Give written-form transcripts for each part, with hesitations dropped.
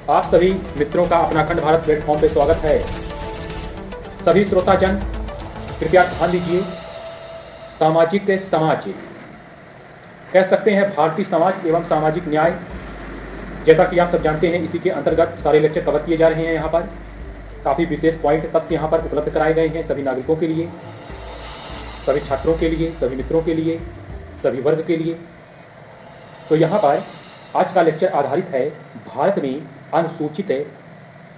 आप सभी मित्रों का अपना अखंड भारत प्लेटफॉर्म पे स्वागत है। सभी श्रोताजन कृपया ध्यान दीजिए। सामाजिक समाज कह सकते हैं भारतीय समाज एवं सामाजिक न्याय, जैसा कि आप सब जानते हैं, इसी के अंतर्गत सारे लेक्चर कवर किए जा रहे हैं। यहाँ पर काफ़ी विशेष पॉइंट तथ्य यहाँ पर उपलब्ध कराए गए हैं सभी नागरिकों के लिए, सभी छात्रों के लिए, सभी मित्रों के लिए, सभी वर्ग के लिए। तो यहाँ पर आज का लेक्चर आधारित है भारत में अनुसूचित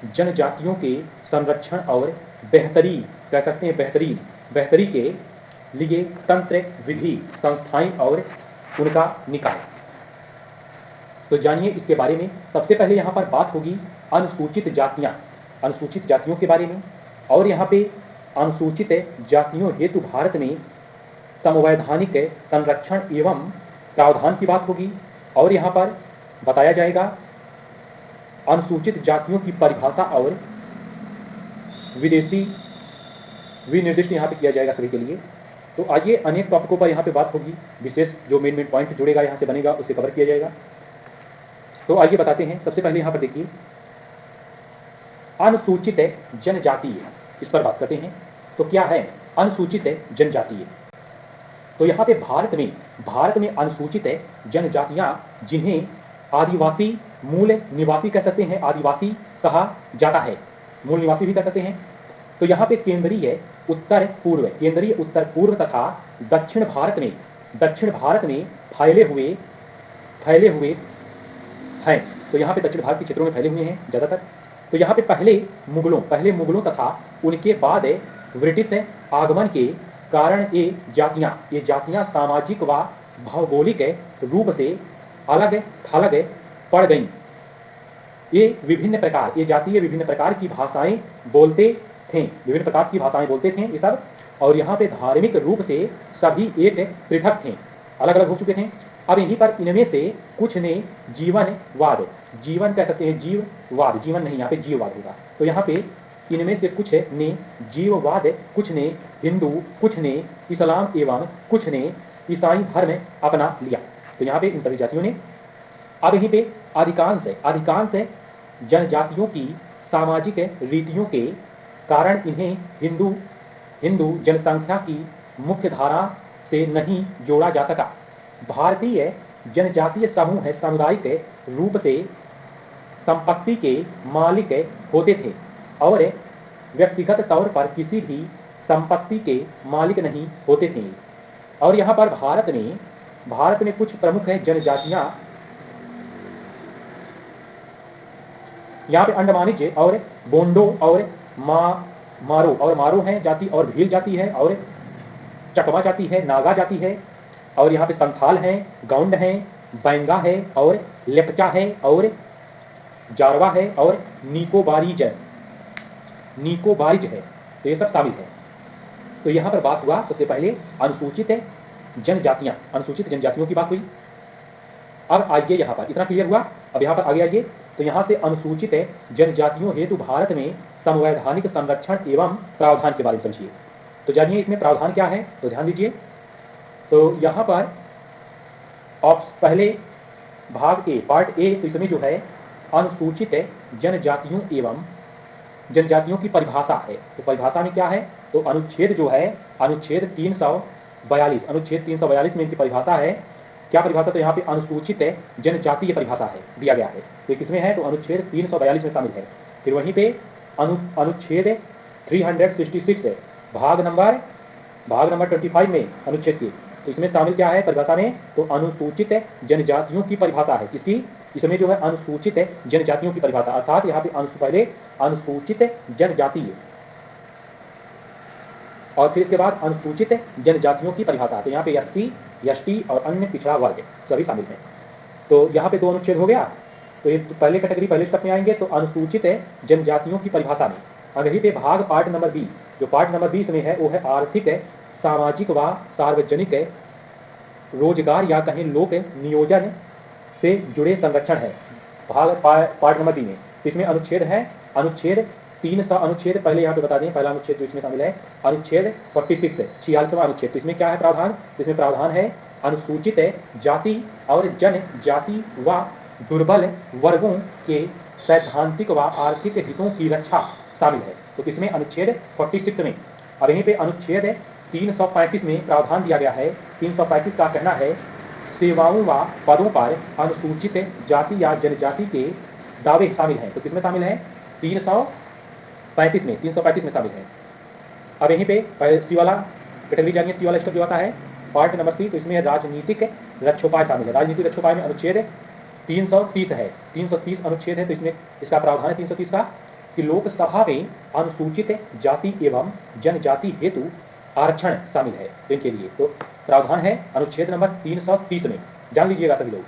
जनजातियों के संरक्षण और बेहतरी, कह सकते हैं बेहतरी के लिए तंत्र, विधि, संस्थाएं और उनका निकाय। तो जानिए इसके बारे में। सबसे पहले यहाँ पर बात होगी अनुसूचित जातियों के बारे में, और यहाँ पे अनुसूचित जातियों हेतु भारत में संवैधानिक संरक्षण एवं प्रावधान की बात होगी, और यहाँ पर बताया जाएगा अनुसूचित जातियों की परिभाषा और विदेशी विनिर्दिष्ट यहाँ पे किया जाएगा सभी के लिए। तो आइए अनेक टॉपिकों पर यहाँ पे बात होगी, विशेष जो मेन पॉइंट जुड़ेगा यहाँ से बनेगा उसे कवर किया जाएगा। तो आइए बताते हैं। सबसे पहले यहाँ पर देखिए अनुसूचित जनजातीय, इस पर बात करते हैं। तो क्या है अनुसूचित जनजातीय? तो यहाँ पे भारत में अनुसूचित जनजातियां जिन्हें आदिवासी मूल निवासी कह सकते हैं, आदिवासी कहा जाता है, मूल निवासी भी कह सकते हैं। तो यहाँ पे केंद्रीय उत्तर पूर्व तथा दक्षिण भारत में फैले हुए हैं। तो यहाँ पे दक्षिण भारत के क्षेत्रों में फैले हुए हैं ज़्यादातर। तो यहाँ पे पहले मुगलों तथा उनके बाद ब्रिटिश आगमन के कारण ये जातियां सामाजिक व भौगोलिक रूप से अलग थलग पड़ गईं। ये जातीय विभिन्न प्रकार की भाषाएं बोलते थे, ये सब। और यहाँ पे धार्मिक रूप से सभी एक पृथक थे, अलग अलग हो चुके थे। अब यहीं पर इनमें से कुछ ने जीवन कह सकते हैं, जीवन नहीं, यहाँ पे जीववाद होगा। तो यहाँ पे इनमें से कुछ ने जीववाद, कुछ ने हिंदू, कुछ ने इस्लाम एवं कुछ ने ईसाई धर्म अपना लिया। तो यहाँ पे इन सभी जातियों ने। अब यहीं पे अधिकांश जनजातियों की सामाजिक रीतियों के कारण इन्हें हिंदू जनसंख्या की मुख्य धारा से नहीं जोड़ा जा सका। भारतीय जनजातीय समूह सामुदायिक रूप से संपत्ति के मालिक होते थे और व्यक्तिगत तौर पर किसी भी संपत्ति के मालिक नहीं होते थे। और यहाँ पर भारत में कुछ प्रमुख जनजातियां, यहाँ पे अंडमानिज और बोंडो और मारो हैं जाति, और भील जाति है, और चकमा जाति है, नागा जाति है, और यहाँ पे संथाल हैं, गौंड हैं, बैंगा है, और लेपचा है, और जारवा है, और निकोबारिज है। तो ये सब शामिल है। तो यहाँ पर बात हुआ सबसे पहले अनुसूचित जनजातियों की बात हुई। अब आइए यहाँ पर, इतना क्लियर हुआ। अब यहाँ पर आगे आइए। तो यहाँ से अनुसूचित जनजातियों हेतु भारत में संवैधानिक संरक्षण एवं प्रावधान के बारे में समझिए। तो जानिए इसमें प्रावधान क्या है, तो ध्यान दीजिए। तो यहाँ पर पहले भाग ए, पार्ट ए, तो इसमें जो है अनुसूचित जनजातियों की परिभाषा है। तो परिभाषा में क्या है, तो अनुच्छेद जो है, अनुच्छेद 342 में इनकी परिभाषा है। क्या परिभाषा? तो यहाँ पे अनुसूचित जनजातीय परिभाषा है, दिया गया है। तो किसमें है, तो अनुच्छेद 342 में शामिल है। फिर वहीं पे अनुच्छेद 366 है, भाग नंबर 25 में अनुच्छेद की। तो इसमें शामिल क्या है परिभाषा में, तो अनुसूचित जनजातियों की परिभाषा है। किसकी? इसमें जो है अनुसूचित जनजातियों की परिभाषा, अर्थात यहाँ पे पहले अनुसूचित जनजातीय और फिर इसके बाद अनुसूचित जनजातियों की परिभाषा। तो यहाँ पे एससी, एसटी और अन्य पिछड़ा वर्ग सभी शामिल हैं। तो यहाँ पे 2 अनुच्छेद हो गया। तो ये पहले स्टेप में आएंगे, तो अनुसूचित जनजातियों की परिभाषा में। अब यहीं पे भाग पार्ट नंबर बी, जो पार्ट नंबर 20 में है, वो है आर्थिक, सामाजिक व सार्वजनिक रोजगार या कहें लोक नियोजन से जुड़े संरक्षण है, भाग पार्ट नंबर बी में। तो इसमें अनुच्छेद है, अनुच्छेद 300 अनुच्छेद पहले यहाँ पे बता दें। पहला अनुच्छेद जो इसमें शामिल है अनुच्छेद 46वां अनुच्छेद। तो इसमें क्या है प्रावधान? तो इसमें प्रावधान है अनुसूचित जाति और जनजाति व दुर्बल वर्गों के सैद्धांतिक व आर्थिक हितों की रक्षा शामिल है। तो किसमें? अनुच्छेद 46 में। अब यहीं पे अनुच्छेद 335 में प्रावधान दिया गया है। 335 का कहना है सेवाओं व पदों पर अनुसूचित जाति या जनजाति के दावे शामिल हैं। तो किसमें शामिल है? 335 में, 335 में शामिल है। अब यहीं पे सी वाला कैटेगरी जानिए, सी वाला स्टेप जो आता है पार्ट नंबर सी, तो इसमें राजनीतिक रक्षोपाय शामिल है। राजनीतिक रक्षोपाय में अनुच्छेद 330 है, 330 अनुच्छेद है। तो इसमें इसका प्रावधान है 330 का कि लोकसभा में अनुसूचित जाति एवं जनजाति हेतु आरक्षण शामिल है इनके लिए। तो प्रावधान है अनुच्छेद नंबर 330 में, जान लीजिएगा सभी लोग।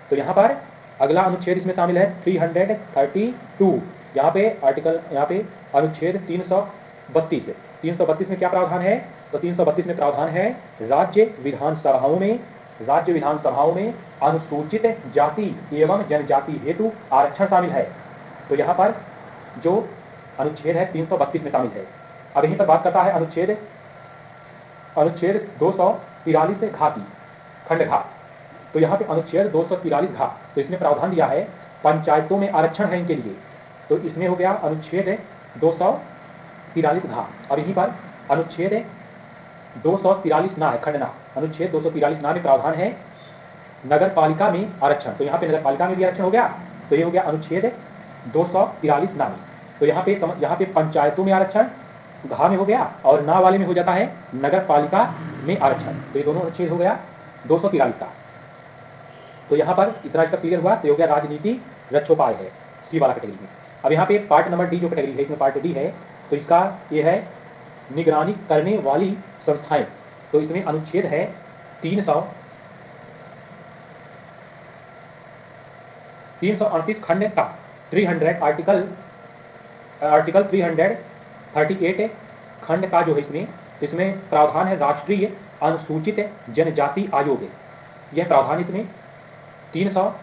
तो यहाँ पर अगला अनुच्छेद इसमें शामिल है 332। यहाँ पे आर्टिकल, यहाँ पे अनुच्छेद 332 है। 332 में क्या प्रावधान है? तो 332 में प्रावधान है राज्य विधानसभाओं में अनुसूचित जाति एवं जनजाति हेतु आरक्षण शामिल है। तो यहाँ पर जो अनुच्छेद है 332 में शामिल है। अब यहीं पर बात करता है अनुच्छेद 243 घा की, खंड घा। तो यहाँ पे अनुच्छेद 243 घा, तो इसमें प्रावधान दिया है पंचायतों में आरक्षण है इनके लिए। तो इसमें हो गया अनुच्छेद 243 घा। अब यहीं पर अनुच्छेद 243 ना है, खंड ना, अनुच्छेद 243 ना में प्रावधान है नगर पालिका में आरक्षण। तो यहाँ पे नगर पालिका में भी आरक्षण हो गया। तो ये हो गया अनुच्छेद 243 ना में। तो यहाँ पे पंचायतों में आरक्षण घा में हो गया और ना वाले में हो जाता है नगर पालिका में आरक्षण। तो ये दोनों अनुच्छेद हो गया 243 का। तो यहाँ पर इतना इसका क्लियर हुआ। तो हो गया राजनीति रक्षोपाय है सी वाला कैटेगरी में। अब यहाँ पे पार्ट नंबर डी जो कैटेगरी है, इसमें पार्ट डी है। तो इसका ये है निगरानी करने वाली संस्थाएं। तो इसमें अनुच्छेद है 338 खंड का 300 आर्टिकल 338 खंड का जो है इसमें प्रावधान है राष्ट्रीय अनुसूचित जनजाति आयोग। यह प्रावधान इसमें 300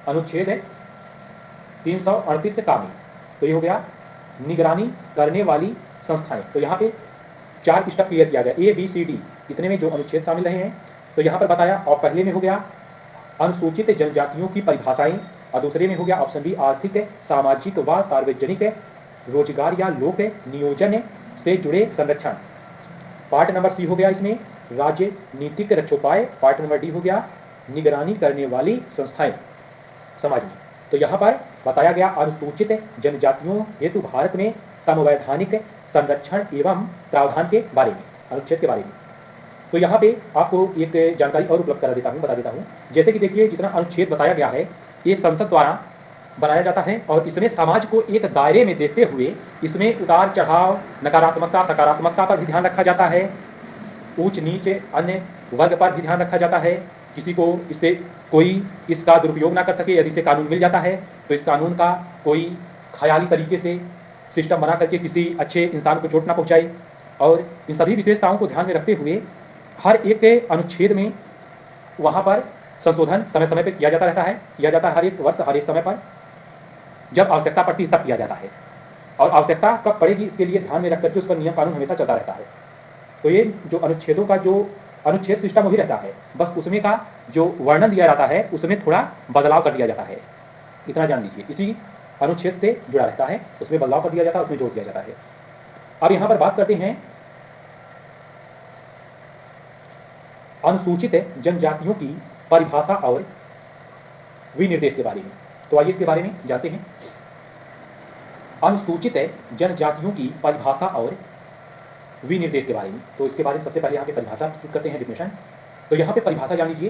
अनुच्छेद 338 का में। तो ये हो गया निगरानी करने वाली संस्थाएं। तो यहाँ पे 4 स्टेप क्लियर किया गया, ए बी सी डी इतने में जो अनुच्छेद शामिल रहे हैं। तो यहाँ पर बताया, और पहले में हो गया अनुसूचित जनजातियों की परिभाषाएं, और दूसरे में हो गया ऑप्शन बी आर्थिक सामाजिक व सार्वजनिक रोजगार या लोक नियोजन से जुड़े संरक्षण। पार्ट नंबर सी हो गया इसमें राजनीतिक रक्षोपाय। पार्ट नंबर डी हो गया निगरानी करने वाली संस्थाएं समाज में। तो यहाँ पर बताया गया अनुसूचित जनजातियों हेतु भारत में संवैधानिक संरक्षण एवं प्रावधान के बारे में, अनुच्छेद के बारे में। तो यहाँ पे आपको एक जानकारी और उपलब्ध करा देता हूँ, बता देता हूँ। जैसे कि देखिए जितना अनुच्छेद बताया गया है ये संसद द्वारा बनाया जाता है, और इसमें समाज को एक दायरे में देखते हुए इसमें उतार चढ़ाव, नकारात्मकता सकारात्मकता पर भी ध्यान रखा जाता है, ऊंच नीच अन्य वर्ग पर भी ध्यान रखा जाता है। किसी को इससे कोई इसका दुरुपयोग ना कर सके। यदि से कानून मिल जाता है तो इस कानून का कोई ख्याली तरीके से सिस्टम बना करके किसी अच्छे इंसान को चोट ना पहुंचाए। और इन सभी विशेषताओं को ध्यान में रखते हुए हर एक अनुच्छेद में वहां पर संशोधन समय समय पर किया जाता रहता है, किया जाता है हर एक वर्ष, हर एक समय पर जब आवश्यकता पड़ती है तब किया जाता है। और आवश्यकता कब पड़ेगी इसके लिए ध्यान में रख करके उस पर नियम कानून हमेशा चलता रहता है। तो ये जो अनुच्छेदों का जो अनुच्छेद सिस्टम वही रहता है, बस उसमें का जो वर्णन दिया जाता है उसमें थोड़ा बदलाव कर दिया जाता है, इतना जान लीजिए। इसी अनुच्छेद से जुड़ा रहता है, उसमें बदलाव कर दिया जाता है, उसमें जोड़ दिया जाता है। अब यहाँ पर बात करते हैं अनुसूचित जनजातियों की परिभाषा और विनिर्देश के बारे में। तो आइए इसके बारे में जानते हैं। अनुसूचित जनजातियों की परिभाषा और विनिर्देश के बारे में। तो इसके बारे में सबसे पहले यहाँ पे परिभाषा करते हैं, डिफिनेशन। तो यहाँ पे परिभाषा जान लीजिए।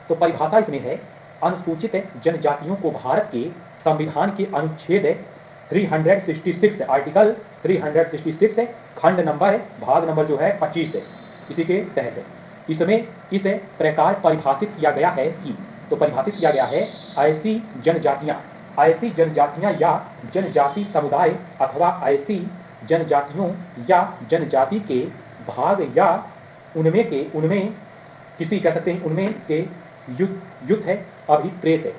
तो परिभाषा इसमें है अनुसूचित जनजातियों को भारत के संविधान के अनुच्छेद 366 आर्टिकल 366 खंड नंबर भाग नंबर जो है 25 है, इसी के तहत इसमें इस प्रकार परिभाषित किया गया है कि, तो परिभाषित किया गया है ऐसी जनजातियां या जनजाति समुदाय अथवा ऐसी जनजातियों या जनजाति के भाग या उनमें किसी कह सकते हैं उनमें के युक्त है अभिप्रेत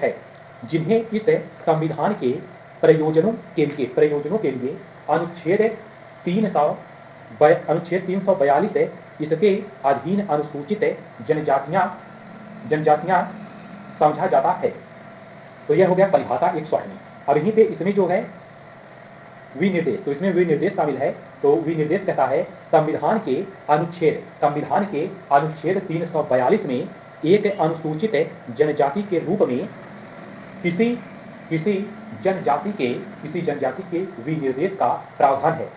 है जिन्हें इस संविधान के प्रयोजनों के लिए अनुच्छेद 342 है इसके अधीन अनुसूचित जनजातियां समझा जाता है। तो यह हो गया परिभाषा 108। अब यहीं पे इसमें जो है विनिर्देश, तो इसमें विनिर्देश शामिल है। तो विनिर्देश कहता है संविधान के अनुच्छेद 342 में एक अनुसूचित जनजाति के रूप में किसी जनजाति के विनिर्देश का प्रावधान है,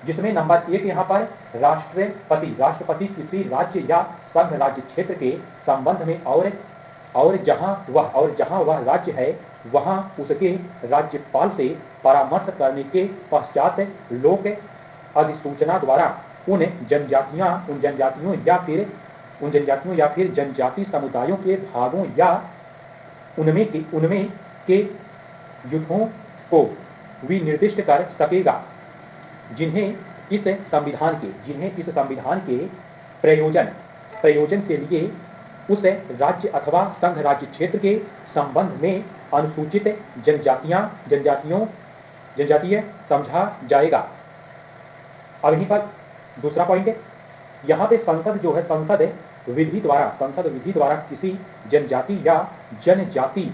जिसमें नंबर 1 यहाँ पर राष्ट्रपति किसी राज्य या संघ राज्य क्षेत्र के संबंध में और जहां वह राज्य है वहां उसके राज्यपाल से परामर्श करने के पश्चात लोक अधिसूचना द्वारा उन जनजातियों या फिर जनजाति समुदायों के भागों या उनमें के युद्धों को विनिर्दिष्ट कर सकेगा, जिन्हें इस संविधान के प्रयोजन के लिए उस राज्य अथवा संघ राज्य क्षेत्र के संबंध में अनुसूचित जनजातीय समझा जाएगा। अब यहीं पर दूसरा पॉइंट है, यहाँ पे संसद विधि द्वारा किसी जनजाति या जनजाति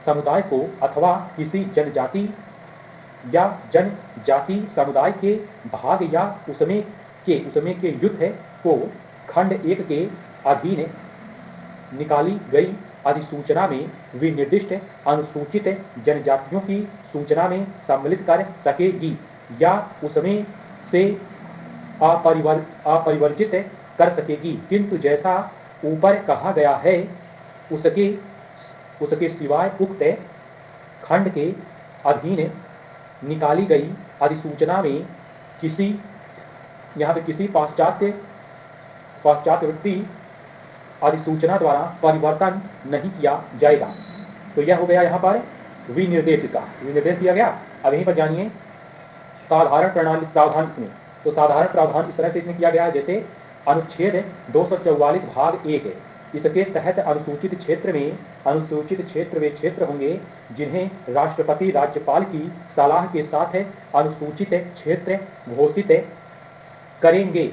समुदाय को अथवा किसी जनजाति या जनजाति समुदाय के भाग या उसमें के युद्ध को खंड 1 के अधीन निकाली गई अधिसूचना में विनिर्दिष्ट अनुसूचित जनजातियों की सूचना में सम्मिलित कर सकेगी या उसमें से अपरिवर्जित कर सकेगी, किंतु जैसा ऊपर कहा गया है उसके सिवाय उक्त खंड के अधीन निकाली गई अधिसूचना में किसी पाश्चात्यवर्ती अधिसूचना द्वारा परिवर्तन नहीं किया जाएगा। तो यह हो गया यहाँ पर विनिर्देश, इसका विनिर्देश दिया गया। अब यहीं पर जानिए साधारण प्रणाली प्रावधान इसमें। तो साधारण प्रावधान इस तरह से इसमें किया गया है, जैसे अनुच्छेद 244 भाग 1 है, इसके तहत अनुसूचित क्षेत्र वे क्षेत्र होंगे जिन्हें राष्ट्रपति राज्यपाल की सलाह के साथ अनुसूचित क्षेत्र घोषित करेंगे।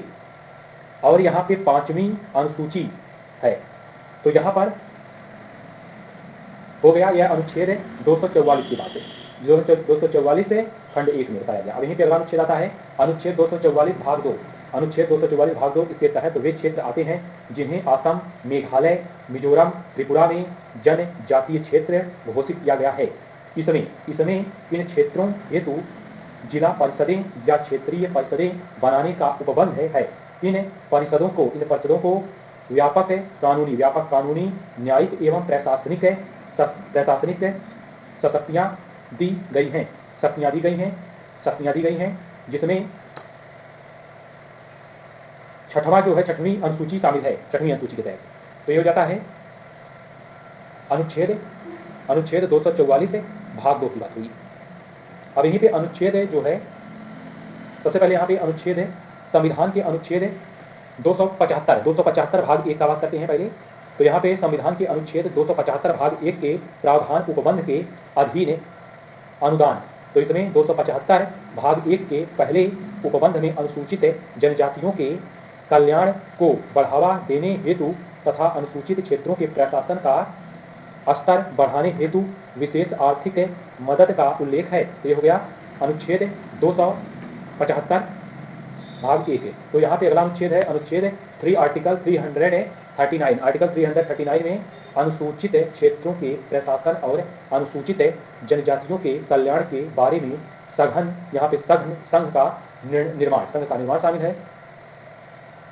और यहाँ पे 5वीं अनुसूची है। तो यहाँ पर हो गया यह अनुच्छेद 244 की बात है, जो 244 से खंड 1 में बताया गया। अब यहीं पे अगला अनुच्छेद आता है अनुच्छेद 244 भाग 2। अनुच्छेद 244 भाग 2 इसके तहत वे क्षेत्र आते हैं जिन्हें असम, मेघालय, मिजोरम, त्रिपुरा में जनजातीय क्षेत्र घोषित किया गया है। इसमें इन क्षेत्रों हेतु जिला परिषदें या क्षेत्रीय परिषदें बनाने का उपबंध है। इन परिषदों को व्यापक कानूनी, न्यायिक एवं प्रशासनिक शक्तियां दी गई हैं, जिसमें छठवीं अनुसूची शामिल है। छठवीं अनुसूची के तहत तो ये हो जाता है अनुच्छेद 244 भाग 2 की बात हुई। अब यहीं पे अनुच्छेद जो है, सबसे पहले यहाँ पे अनुच्छेद है संविधान के अनुच्छेद 275 भाग 1 का बात करते हैं पहले। तो यहाँ पे संविधान के अनुच्छेद 275 भाग 1 के प्रावधान उपबंध के अधीन अनुदान। तो इसमें 275 भाग 1 के पहले उपबंध में अनुसूचित जनजातियों के कल्याण को बढ़ावा देने हेतु तथा अनुसूचित क्षेत्रों के प्रशासन का स्तर बढ़ाने हेतु विशेष आर्थिक मदद का उल्लेख है। तो ये हो गया अनुच्छेद 275 भाग 1। तो यहाँ पे अगला अनुच्छेद है अनुच्छेद 3 आर्टिकल 339 में अनुसूचित क्षेत्रों के प्रशासन और अनुसूचित जनजातियों के कल्याण के बारे में यहाँ पे संघ का निर्माण शामिल है।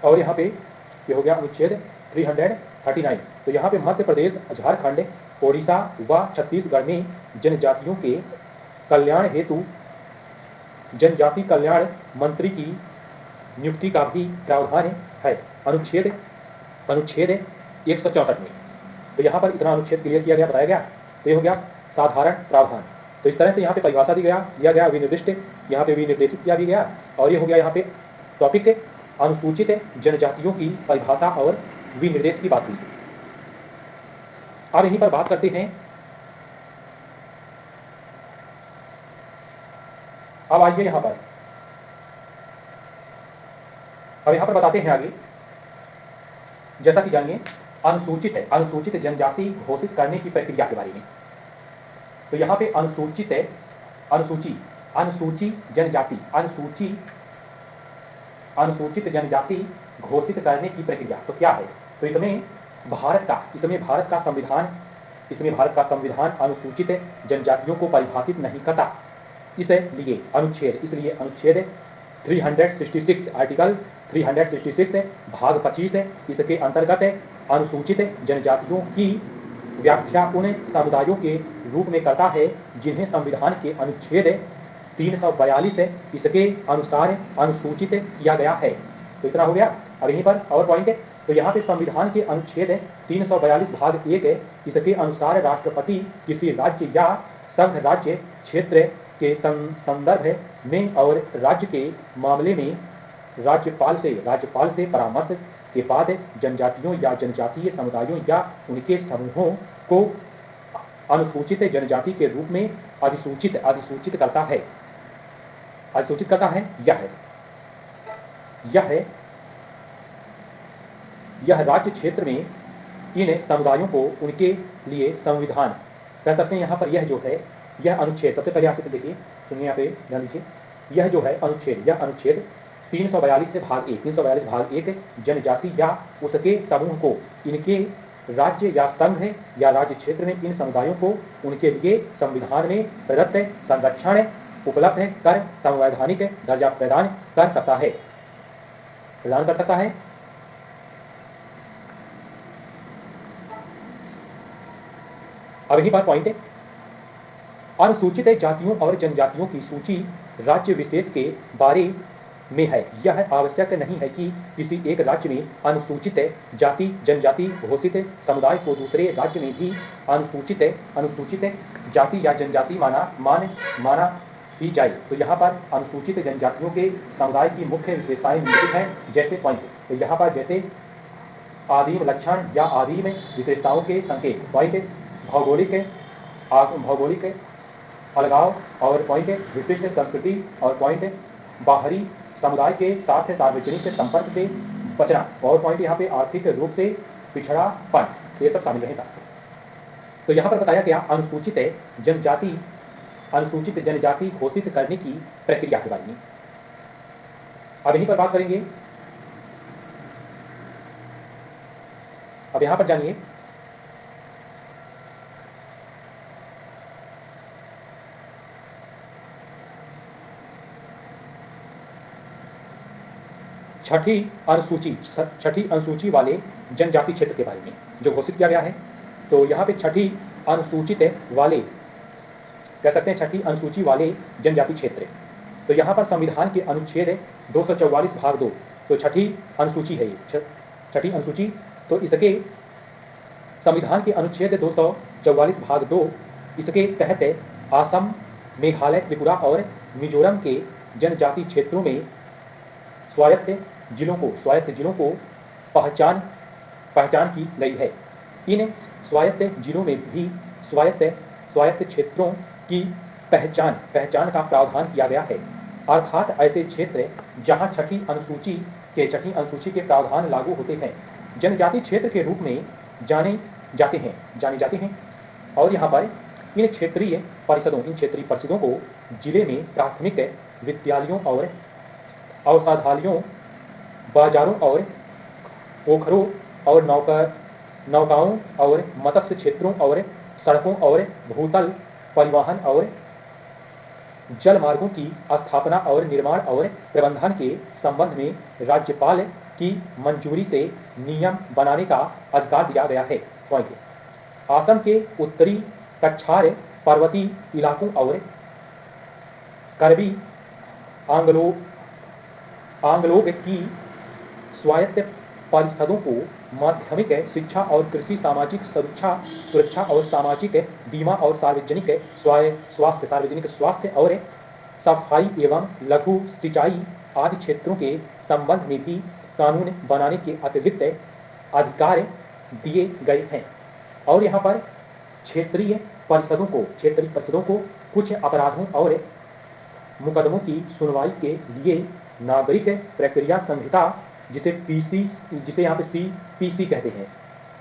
और यहाँ पे ये हो गया अनुच्छेद 339। तो यहाँ पे मध्य प्रदेश, झारखंड, ओडिशा व छत्तीसगढ़ में जनजातियों के कल्याण हेतु जनजाति कल्याण मंत्री की नियुक्ति का भी प्रावधान है अनुच्छेद 164 में। तो यहाँ पर इतना अनुच्छेद क्लियर किया गया, बताया गया। तो ये हो गया साधारण प्रावधान। तो इस तरह से यहाँ पे परिभाषा दिया गया विनिर्दिष्ट, यहाँ पे विनिर्देशित किया भी गया। और ये हो गया यहाँ पे टॉपिक अनुसूचित जनजातियों की परिभाषा और विनिर्देश की बात हुई। अब यहीं पर बात करते हैं, अब आइए यहाँ पर बताते हैं आगे। जैसा कि जानिए अनुसूचित जनजाति घोषित करने की प्रक्रिया के बारे में। तो यहाँ पे अनुसूचित जनजाति घोषित करने की प्रक्रिया तो क्या है? तो इसमें भारत का संविधान अनुसूचित जनजातियों को परिभाषित नहीं करता। इसलिए अनुच्छेद 366 आर्टिकल 366 भाग 25 इसके अंतर्गत अनुसूचित जनजातियों की व्याख्या उन समुदायों के रूप में करता है जिन्हें संविधान के अनुच्छेद 342 इसके अनुसार अनुसूचित किया गया है। तो इतना हो गया। अब यहीं पर और पॉइंट है। तो यहाँ पे संविधान के अनुच्छेद 342 भाग 1 इसके अनुसार राष्ट्रपति किसी राज्य या संघ राज्य क्षेत्र के संदर्भ में और राज्य के मामले में राज्यपाल से परामर्श के बाद जनजातियों या जनजातीय समुदायों या उनके समूहों को अनुसूचित जनजाति के रूप में अधिसूचित करता है। यह राज्य क्षेत्र में इन समुदायों को उनके लिए संविधान कह सकते हैं। यहाँ पर यह जो है यह अनुच्छेद सबसे पहले आप देखिए, सुनिए, यहाँ पे ध्यान दीजिए। यह जो है अनुच्छेद 342 से भाग 1 जनजाति या उसके समूह को इनके राज्य या संघ या राज्य क्षेत्र में इन समुदायों को उनके लिए संविधान में प्रदत्त संरक्षण उपलब्ध कर संवैधानिक दर्जा प्रदान कर सकता है। अब यही बात पॉइंट है। अनुसूचित जातियों और जनजातियों की सूची राज्य विशेष के बारे में है। यह आवश्यक नहीं है कि किसी एक राज्य में अनुसूचित जाति जनजाति घोषित समुदाय को दूसरे राज्य में भी अनुसूचित जाति या जनजाति माना ही जाए। तो यहाँ पर अनुसूचित जनजातियों के समुदाय की मुख्य विशेषताएं निश्चित हैं। जैसे पॉइंट, तो यहाँ पर जैसे आदिम लक्षण या आदिम विशेषताओं के संकेत, पॉइंट भौगोलिक अलगाव और पॉइंट विशिष्ट संस्कृति और पॉइंट बाहरी समुदाय के साथ सार्वजनिक संपर्क से बचना और पॉइंट यहाँ पे आर्थिक रूप से पिछड़ापन, ये सब शामिल रहेगा। तो यहाँ पर बताया गया अनुसूचित जनजाति घोषित करने की प्रक्रिया के बारे में। अब यहीं पर बात करेंगे। अब यहाँ पर जानिए छठी अनुसूची वाले जनजाति क्षेत्र के बारे में जो घोषित किया गया है। तो यहाँ पे छठी अनुसूची वाले जनजाति क्षेत्र। तो यहाँ पर संविधान के अनुच्छेद 244 भाग 2, तो छठी अनुसूची है ये, छठी अनुसूची। तो इसके संविधान के अनुच्छेद 244 भाग 2 इसके तहत असम, मेघालय, त्रिपुरा और मिजोरम के जनजाति क्षेत्रों में स्वायत्त जिलों को पहचान की गई है। इन स्वायत्त जिलों में भी स्वायत्त क्षेत्रों की पहचान का प्रावधान किया गया है। अर्थात ऐसे क्षेत्र जहां छठी अनुसूची के प्रावधान लागू होते हैं जनजाति क्षेत्र के रूप में जाने जाते हैं। और यहाँ पर इन क्षेत्रीय परिषदों को जिले में प्राथमिक विद्यालयों और औषधालयों, बाजारों और पोखरों और नौकाओं और मत्स्य क्षेत्रों और सड़कों और भूतल परिवहन और जल मार्गों की स्थापना और निर्माण और प्रबंधन के संबंध में राज्यपाल की मंजूरी से नियम बनाने का अधिकार दिया गया है। असम के उत्तरी कछार पर्वतीय इलाकों और कार्बी आंगलोग की स्वायत्त परिषदों को माध्यमिक शिक्षा और कृषि, सामाजिक सुरक्षा और सामाजिक बीमा और सार्वजनिक स्वास्थ्य और सफाई एवं लघु सिंचाई आदि क्षेत्रों के संबंध में भी कानून बनाने के अतिरिक्त अधिकार दिए गए हैं। और यहाँ पर क्षेत्रीय परिषदों को कुछ अपराधों और मुकदमों की सुनवाई के लिए नागरिक प्रक्रिया संहिता जिसे यहाँ पे CPC कहते हैं,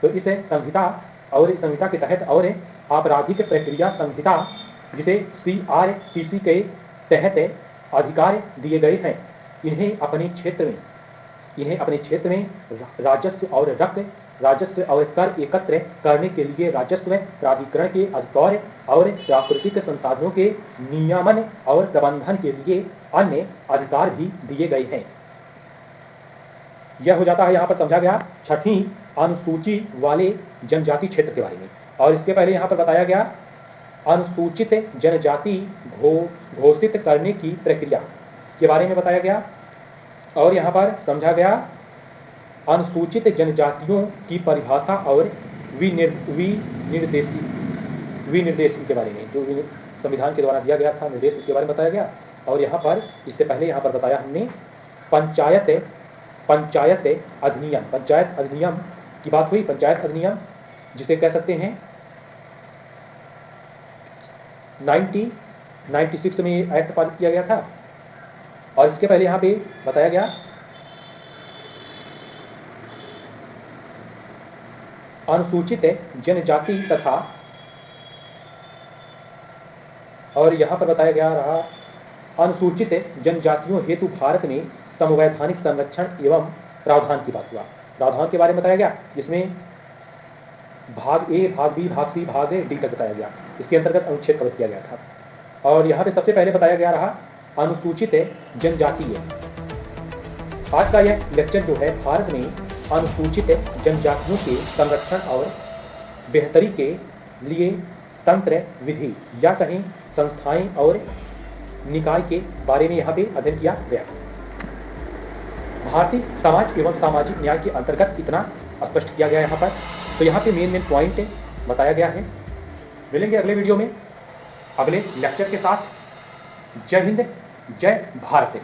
तो इस संहिता के तहत और आपराधिक प्रक्रिया संहिता जिसे CRPC के तहत अधिकार दिए गए हैं, इन्हें अपने क्षेत्र में राजस्व और कर एकत्र करने के लिए राजस्व प्राधिकरण के अधिकार और प्राकृतिक संसाधनों के नियमन और प्रबंधन के लिए अन्य अधिकार भी दिए गए हैं। यह हो जाता है यहाँ पर समझा गया छठी अनुसूची वाले जनजाति क्षेत्र के बारे में। और इसके पहले यहाँ पर बताया गया अनुसूचित जनजाति घोषित करने की प्रक्रिया के बारे में बताया गया। और यहाँ पर समझा गया अनुसूचित जनजातियों की परिभाषा और विनिर्देश के बारे में, जो संविधान के द्वारा दिया गया था निर्देश, उसके बारे में बताया गया। और यहाँ पर इससे पहले यहाँ पर बताया हमने पंचायत अधिनियम की बात हुई। पंचायत अधिनियम जिसे कह सकते हैं 1996 में एक्ट पारित किया गया था। और इसके पहले यहाँ पे बताया गया अनुसूचित जनजाति तथा, और यहाँ पर बताया गया रहा अनुसूचित जनजातियों हेतु भारत में संवैधानिक संरक्षण एवं प्रावधान की बात हुआ। प्रावधान के बारे में बताया गया जिसमें भाग ए, भाग बी, भाग सी, भाग डी तक बताया गया। इसके अंतर्गत अनुच्छेद कवर किया गया था। और यहाँ पे सबसे पहले बताया गया रहा अनुसूचित जनजातीय। आज का यह लेक्चर जो है भारत में अनुसूचित जनजातियों के संरक्षण और बेहतरी के लिए तंत्र, विधि या कहीं संस्थाएं और निकाय के बारे में यहाँ पे अध्ययन किया गया। भारतीय समाज एवं सामाजिक न्याय के अंतर्गत इतना स्पष्ट किया गया यहाँ पर। तो यहाँ पे मेन पॉइंट बताया गया है। मिलेंगे अगले वीडियो में अगले लेक्चर के साथ। जय हिंद, जय भारत।